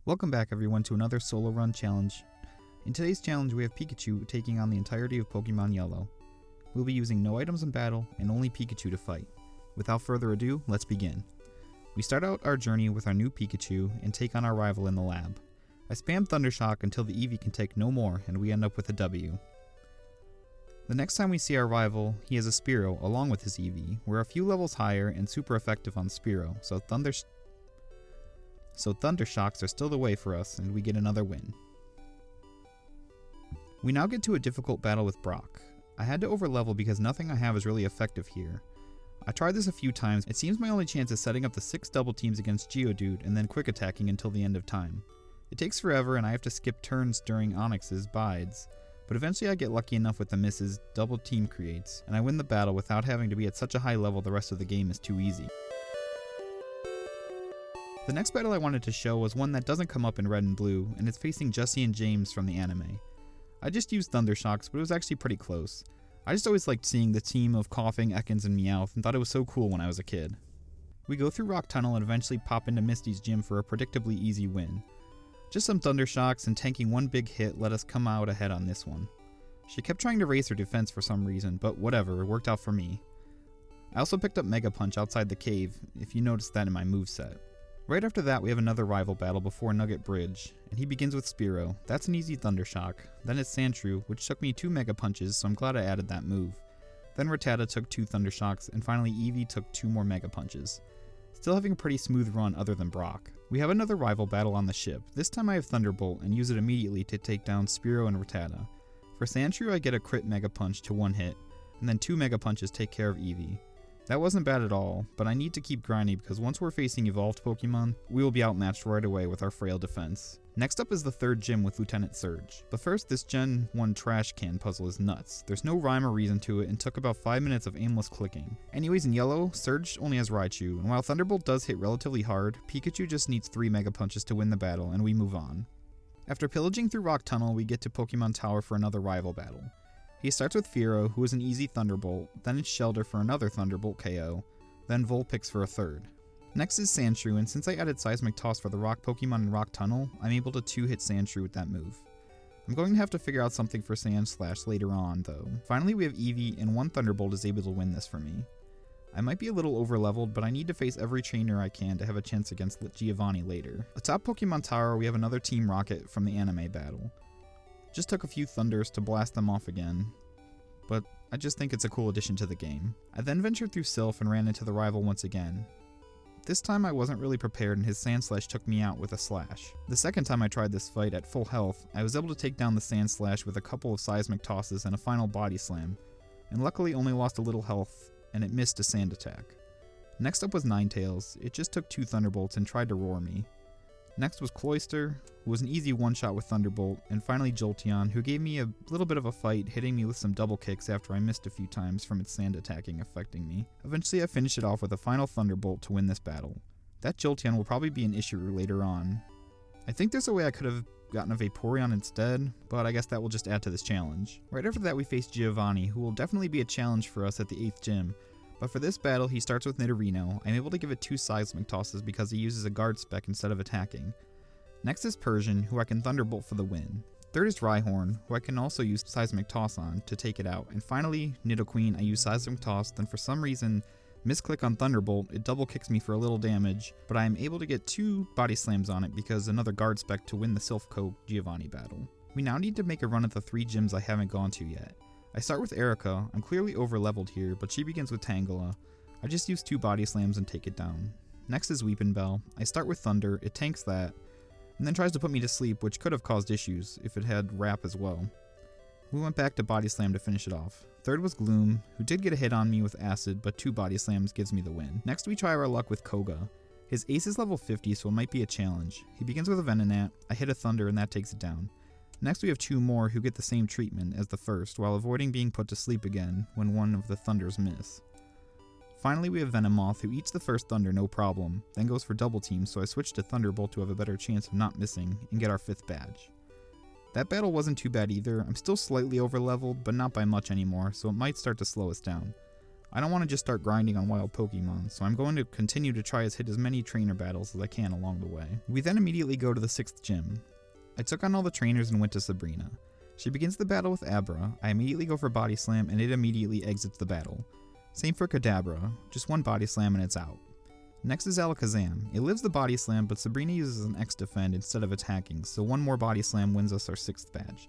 Welcome back everyone to another solo run challenge. In today's challenge we have Pikachu taking on the entirety of Pokémon Yellow. We'll be using no items in battle and only Pikachu to fight. Without further ado, let's begin. We start out our journey with our new Pikachu and take on our rival in the lab. I spam Thundershock until the Eevee can take no more and we end up with a W. The next time we see our rival, he has a Spearow along with his Eevee. We're a few levels higher and super effective on Spearow, so Thundershocks are still the way for us, and we get another win. We now get to a difficult battle with Brock. I had to overlevel because nothing I have is really effective here. I tried this a few times. It seems my only chance is setting up the 6 double teams against Geodude and then quick attacking until the end of time. It takes forever and I have to skip turns during Onyx's bides, but eventually I get lucky enough with the misses double team creates, and I win the battle without having to be at such a high level the rest of the game is too easy. The next battle I wanted to show was one that doesn't come up in Red and Blue, and it's facing Jessie and James from the anime. I just used Thundershocks, but it was actually pretty close. I just always liked seeing the team of Coughing, Ekans, and Meowth, and thought it was so cool when I was a kid. We go through Rock Tunnel and eventually pop into Misty's gym for a predictably easy win. Just some Thundershocks and tanking one big hit let us come out ahead on this one. She kept trying to raise her defense for some reason, but whatever, it worked out for me. I also picked up Mega Punch outside the cave, if you noticed that in my moveset. Right after that we have another rival battle before Nugget Bridge, and he begins with Spearow. That's an easy Thundershock. Then it's Sandshrew, which took me 2 Mega Punches, so I'm glad I added that move. Then Rattata took 2 Thundershocks, and finally Eevee took 2 more Mega Punches. Still having a pretty smooth run other than Brock. We have another rival battle on the ship. This time I have Thunderbolt and use it immediately to take down Spearow and Rattata. For Sandshrew I get a crit Mega Punch to 1 hit, and then 2 Mega Punches take care of Eevee. That wasn't bad at all, but I need to keep grinding because once we're facing evolved Pokemon, we will be outmatched right away with our frail defense. Next up is the 3rd gym with Lieutenant Serge. But first, this Gen 1 trash can puzzle is nuts. There's no rhyme or reason to it and took about 5 minutes of aimless clicking. Anyways, in Yellow, Serge only has Raichu, and while Thunderbolt does hit relatively hard, Pikachu just needs 3 Mega Punches to win the battle and we move on. After pillaging through Rock Tunnel, we get to Pokemon Tower for another rival battle. He starts with Fearow, who is an easy Thunderbolt, then it's Shelter for another Thunderbolt KO, then Vulpix for a 3rd. Next is Sandshrew, and since I added Seismic Toss for the Rock Pokemon in Rock Tunnel, I'm able to 2-hit Sandshrew with that move. I'm going to have to figure out something for Sandslash later on, though. Finally we have Eevee, and 1 Thunderbolt is able to win this for me. I might be a little overleveled, but I need to face every trainer I can to have a chance against Giovanni later. Atop Pokemon Tower we have another Team Rocket from the anime battle. Just took a few Thunders to blast them off again, but I just think it's a cool addition to the game. I then ventured through Silph and ran into the rival once again. This time I wasn't really prepared and his Sandslash took me out with a slash. The second time I tried this fight at full health, I was able to take down the Sandslash with a couple of Seismic Tosses and a final Body Slam, and luckily only lost a little health and it missed a Sand attack. Next up was Ninetales. It just took 2 Thunderbolts and tried to roar me. Next was Cloyster, who was an easy one-shot with Thunderbolt, and finally Jolteon, who gave me a little bit of a fight, hitting me with some double kicks after I missed a few times from its sand attacking affecting me. Eventually I finished it off with a final Thunderbolt to win this battle. That Jolteon will probably be an issue later on. I think there's a way I could have gotten a Vaporeon instead, but I guess that will just add to this challenge. Right after that we face Giovanni, who will definitely be a challenge for us at the 8th gym. But for this battle, he starts with Nidorino. I'm able to give it 2 Seismic Tosses because he uses a guard spec instead of attacking. Next is Persian, who I can Thunderbolt for the win. 3rd is Rhyhorn, who I can also use Seismic Toss on to take it out. And finally, Nidoqueen, I use Seismic Toss, then for some reason, misclick on Thunderbolt, it double kicks me for a little damage, but I am able to get 2 Body Slams on it because another guard spec to win the Silph Co Giovanni battle. We now need to make a run at the 3 gyms I haven't gone to yet. I start with Erica. I'm clearly overleveled here, but she begins with Tangela. I just use 2 Body Slams and take it down. Next is Weepinbell. I start with Thunder, it tanks that, and then tries to put me to sleep, which could have caused issues if it had Wrap as well. We went back to Body Slam to finish it off. 3rd was Gloom, who did get a hit on me with Acid, but 2 Body Slams gives me the win. Next we try our luck with Koga. His ace is level 50, so it might be a challenge. He begins with a Venonat, I hit a Thunder and that takes it down. Next we have 2 more who get the same treatment as the first, while avoiding being put to sleep again when one of the Thunders miss. Finally we have Venomoth, who eats the first Thunder no problem, then goes for double team, so I switch to Thunderbolt to have a better chance of not missing and get our 5th badge. That battle wasn't too bad either. I'm still slightly overleveled, but not by much anymore, so it might start to slow us down. I don't want to just start grinding on wild Pokemon, so I'm going to continue to try to hit as many trainer battles as I can along the way. We then immediately go to the 6th gym. I took on all the trainers and went to Sabrina. She begins the battle with Abra, I immediately go for Body Slam and it immediately exits the battle. Same for Kadabra, just one Body Slam and it's out. Next is Alakazam. It lives the Body Slam, but Sabrina uses an X defend instead of attacking, so one more Body Slam wins us our 6th badge.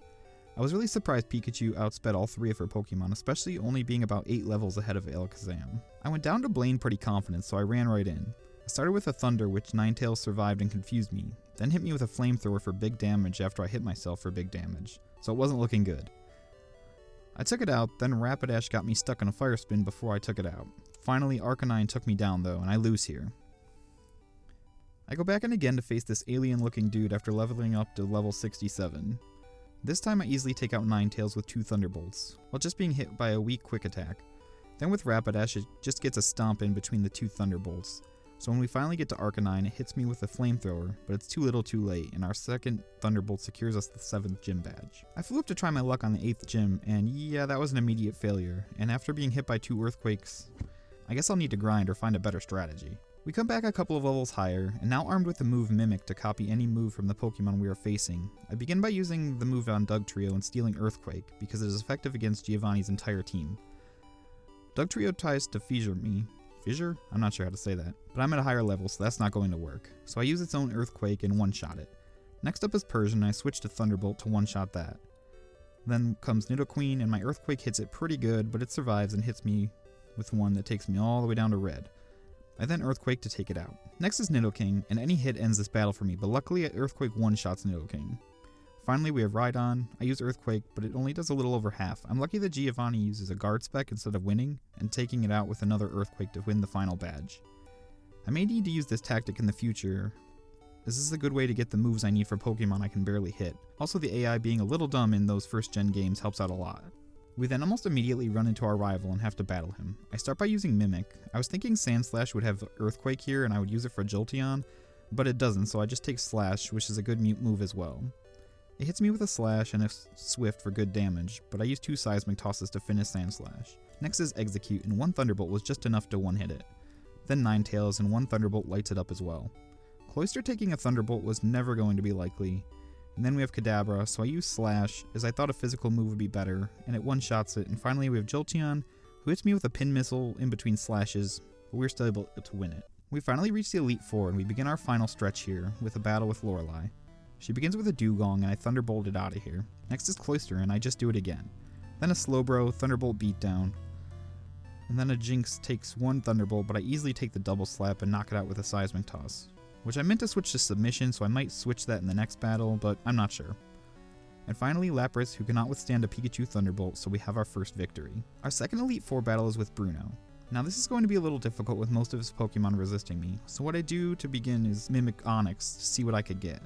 I was really surprised Pikachu outsped all 3 of her Pokemon, especially only being about 8 levels ahead of Alakazam. I went down to Blaine pretty confident, so I ran right in. I started with a Thunder, which Ninetales survived and confused me, then hit me with a Flamethrower for big damage after I hit myself for big damage, so it wasn't looking good. I took it out, then Rapidash got me stuck in a Fire Spin before I took it out. Finally, Arcanine took me down though, and I lose here. I go back in again to face this alien looking dude after leveling up to level 67. This time I easily take out Ninetales with 2 Thunderbolts, while just being hit by a weak Quick Attack. Then with Rapidash it just gets a stomp in between the 2 Thunderbolts. So when we finally get to Arcanine, it hits me with a Flamethrower, but it's too little too late, and our 2nd Thunderbolt secures us the 7th gym badge. I flew up to try my luck on the 8th gym, and yeah, that was an immediate failure, and after being hit by 2 Earthquakes, I guess I'll need to grind or find a better strategy. We come back a couple of levels higher, and now armed with the move Mimic to copy any move from the Pokemon we are facing, I begin by using the move on Dugtrio and stealing Earthquake, because it is effective against Giovanni's entire team. Dugtrio tries to fissure me. Fissure? I'm not sure how to say that, but I'm at a higher level, so that's not going to work. So I use its own Earthquake and one-shot it. Next up is Persian, and I switch to Thunderbolt to one-shot that. Then comes Nidoqueen, and my Earthquake hits it pretty good, but it survives and hits me with one that takes me all the way down to red. I then Earthquake to take it out. Next is Nidoking, and any hit ends this battle for me, but luckily Earthquake one-shots Nidoking. Finally we have Rhydon. I use Earthquake, but it only does a little over half. I'm lucky that Giovanni uses a guard spec instead of winning, and taking it out with another Earthquake to win the final badge. I may need to use this tactic in the future. This is a good way to get the moves I need for Pokemon I can barely hit. Also the AI being a little dumb in those first gen games helps out a lot. We then almost immediately run into our rival and have to battle him. I start by using Mimic. I was thinking Sandslash would have Earthquake here and I would use it for Jolteon, but it doesn't, so I just take Slash, which is a good move as well. It hits me with a Slash and a Swift for good damage, but I use 2 Seismic Tosses to finish Sandslash. Next is Execute, and 1 Thunderbolt was just enough to one-hit it. Then Ninetales, and 1 Thunderbolt lights it up as well. Cloyster taking a Thunderbolt was never going to be likely. And then we have Kadabra, so I use Slash, as I thought a physical move would be better, and it one-shots it, and finally we have Jolteon, who hits me with a Pin Missile in between slashes, but we're still able to win it. We finally reach the Elite Four, and we begin our final stretch here, with a battle with Lorelei. She begins with a Dugong, and I Thunderbolt it out of here. Next is Cloyster, and I just do it again. Then a Slowbro, Thunderbolt Beatdown, and then a Jinx takes 1 Thunderbolt, but I easily take the Double Slap and knock it out with a Seismic Toss, which I meant to switch to Submission, so I might switch that in the next battle, but I'm not sure. And finally Lapras, who cannot withstand a Pikachu Thunderbolt, so we have our first victory. Our second Elite Four battle is with Bruno. Now this is going to be a little difficult with most of his Pokemon resisting me, so what I do to begin is mimic Onix to see what I could get.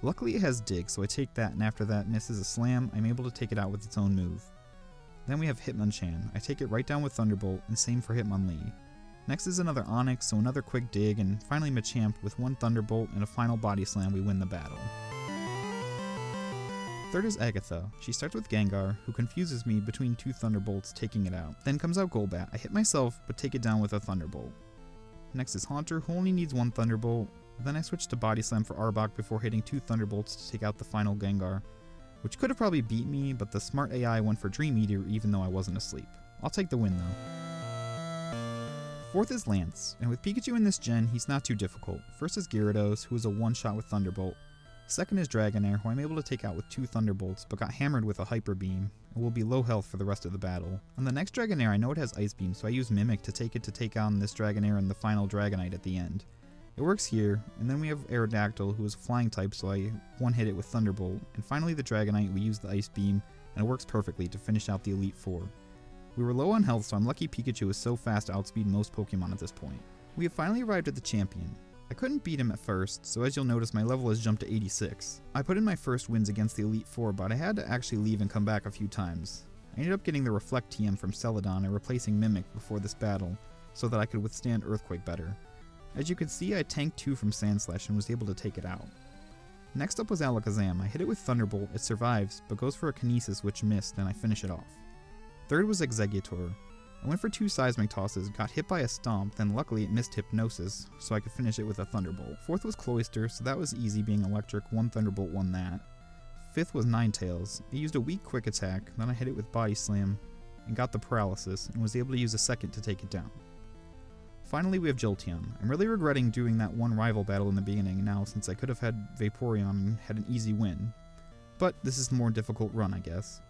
Luckily it has Dig, so I take that, and after that misses a Slam, I'm able to take it out with its own move. Then we have Hitmonchan. I take it right down with Thunderbolt, and same for Hitmonlee. Next is another Onix, so another quick Dig, and finally Machamp with 1 Thunderbolt and a final Body Slam, we win the battle. Third is Agatha. She starts with Gengar, who confuses me between 2 Thunderbolts, taking it out. Then comes out Golbat. I hit myself, but take it down with a Thunderbolt. Next is Haunter, who only needs 1 Thunderbolt. Then I switch to Body Slam for Arbok before hitting 2 Thunderbolts to take out the final Gengar, which could have probably beat me, but the smart AI went for Dream Eater even though I wasn't asleep. I'll take the win though. Fourth is Lance, and with Pikachu in this gen, he's not too difficult. First is Gyarados, who is a one-shot with Thunderbolt. Second is Dragonair, who I'm able to take out with 2 Thunderbolts, but got hammered with a Hyper Beam, and will be low health for the rest of the battle. On the next Dragonair, I know it has Ice Beam, so I use Mimic to take on this Dragonair and the final Dragonite at the end. It works here, and then we have Aerodactyl, who is a flying type, so I one-hit it with Thunderbolt, and finally the Dragonite, we use the Ice Beam, and it works perfectly to finish out the Elite Four. We were low on health, so I'm lucky Pikachu is so fast to outspeed most Pokemon at this point. We have finally arrived at the champion. I couldn't beat him at first, so as you'll notice my level has jumped to 86. I put in my first wins against the Elite Four, but I had to actually leave and come back a few times. I ended up getting the Reflect TM from Celadon and replacing Mimic before this battle, so that I could withstand Earthquake better. As you can see, I tanked 2 from Sandslash and was able to take it out. Next up was Alakazam. I hit it with Thunderbolt, it survives, but goes for a Kinesis which missed, and I finish it off. Third was Exeggutor. I went for 2 seismic tosses, got hit by a stomp, then luckily it missed hypnosis, so I could finish it with a thunderbolt. 4th was cloister, so that was easy being electric, 1 thunderbolt won that. 5th was Ninetales. I used a weak quick attack, then I hit it with body slam, and got the paralysis, and was able to use a second to take it down. Finally we have Jolteon. I'm really regretting doing that one rival battle in the beginning now, since I could have had Vaporeon and had an easy win. But this is the more difficult run, I guess.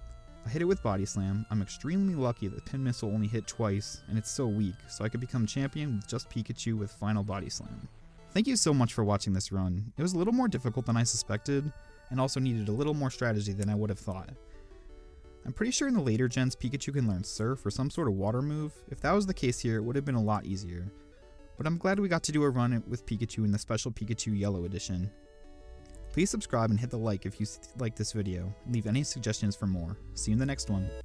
I hit it with body slam. I'm extremely lucky that Pin Missile only hit twice, and it's so weak, so I could become champion with just Pikachu with final body slam. Thank you so much for watching this run. It was a little more difficult than I suspected, and also needed a little more strategy than I would have thought. I'm pretty sure in the later gens Pikachu can learn Surf or some sort of water move. If that was the case here, it would have been a lot easier. But I'm glad we got to do a run with Pikachu in the special Pikachu Yellow edition. Please subscribe and hit the like if you like this video, and leave any suggestions for more. See you in the next one.